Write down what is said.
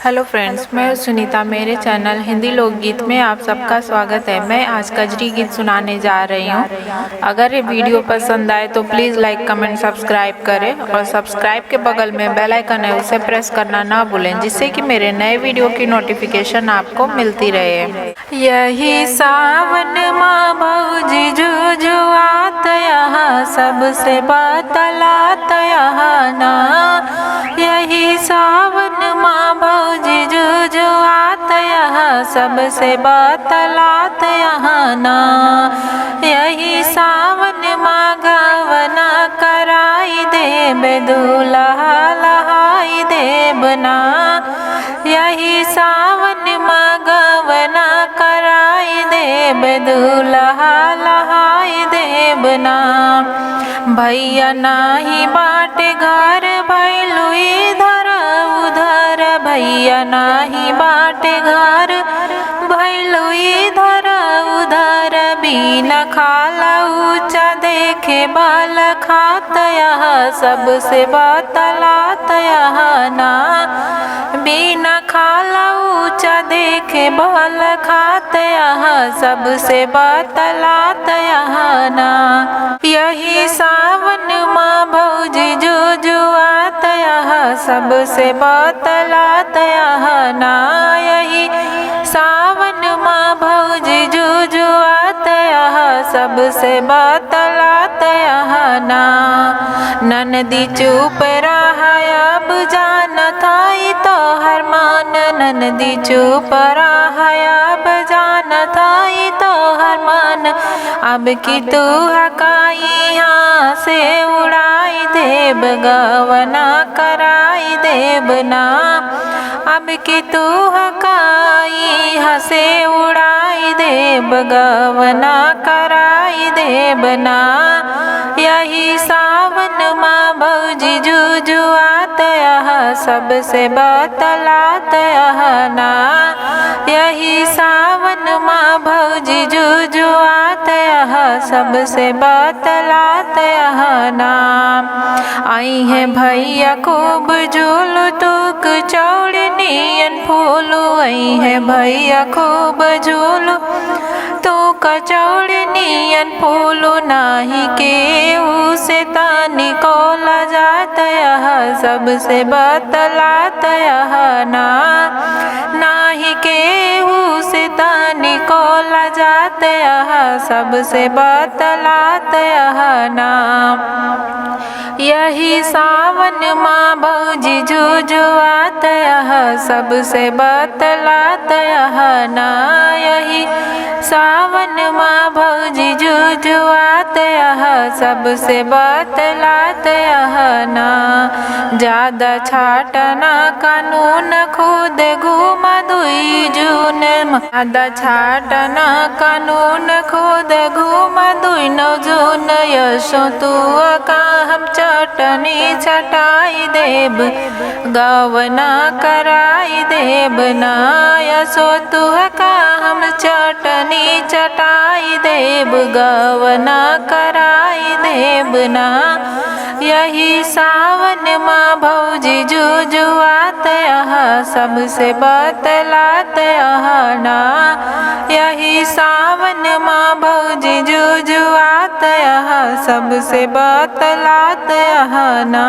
Hello friends, मैं सुनीता। मेरे channel Hindi लोकगीत में आप सबका स्वागत है। मैं आज कजरी गीत सुनाने जा रही हूँ। अगर ये वीडियो पसंद आए तो प्लीज़ लाइक, कमेंट, सब्सक्राइब करें और सब्सक्राइब के बगल में बेल आइकन है, उसे प्रेस करना ना भूलें, जिससे कि मेरे नए वीडियो की नोटिफिकेशन आपको मिलती रहे। यही सावन माँ भौजी जो आत यहाँ सबसे बतलात यहाँ ना। यही सावन माँ भौजी जो आत यहाँ सबसे बतलात यहाँ ना। यही सावन माँ गवना कराई देव दूल्हा लहाई देवना। यही सावन माँ गवना कराई देव दूल्हा लहाई देवना। भैया नाही बाटे घर भैलू इधर उधर। भैया नाही बाटे घर भैलू इधर उधर। बिना खाला ऊंचा देखे बाल खात यहाँ सबसे बतलात यहाँ ना। बिना खाला ऊंचा देखे बाल खात यहाँ सबसे बतलात यहाँ ना। यही सावन माँ भौजी जो आत यहाँ सबसे बतलात यहाँ ना। यही सावन माँ भौजी जो आत यहाँ सबसे बतलात यहाँ ना। ननदी चुप रहा अब जानत आई तो हर मान। ननदी चुप रहा अब जानत आई तो हर मान। अब की तू हकाई यहाँ से उड़ाई देव गवना कराई देवना। अब की तू हकाई यहाँ से उड़ाई देव गवना कराई देवना। यही सावन माँ भौजी जो आत यहाँ सबसे बतलात यहाँ ना। यही सावन माँ भौजी जो आत यहाँ सबसे बतलात यहाँ ना। आई है भैया खूब झूलू तुक चौड़नियन फूलू। आई है भैया खूब झूलू तू कचौड़नियन फूलू। नाही के उसे तानी को लजात यहाँ सबसे बतलात यहाँ ना। नाही के उसे तानी को लजात यहाँ सबसे बतलात यहाँ ना। यही सावन माँ भौजी जो आत यहाँ सबसे बतलात यहाँ ना। यही सावन माँ भौजी जो आत यहाँ सबसे बतलात यहाँ ना। ज्यादा छाटना कानून खुद घूमा दुई जून। ज्यादा छाटना कानून खुद घूमा दुई नौ जून। यशो तू का हम चटनी चटाई देव गवना कराई देवना। यशो तू का हम चटनी चटाई देव गवना कराई देवना। यही सावन माँ भौजी जो आत यहाँ सबसे बतलात यहाँ ना। यही सावन माँ भौजी जो आत यहाँ सबसे बतलात यहाँ ना।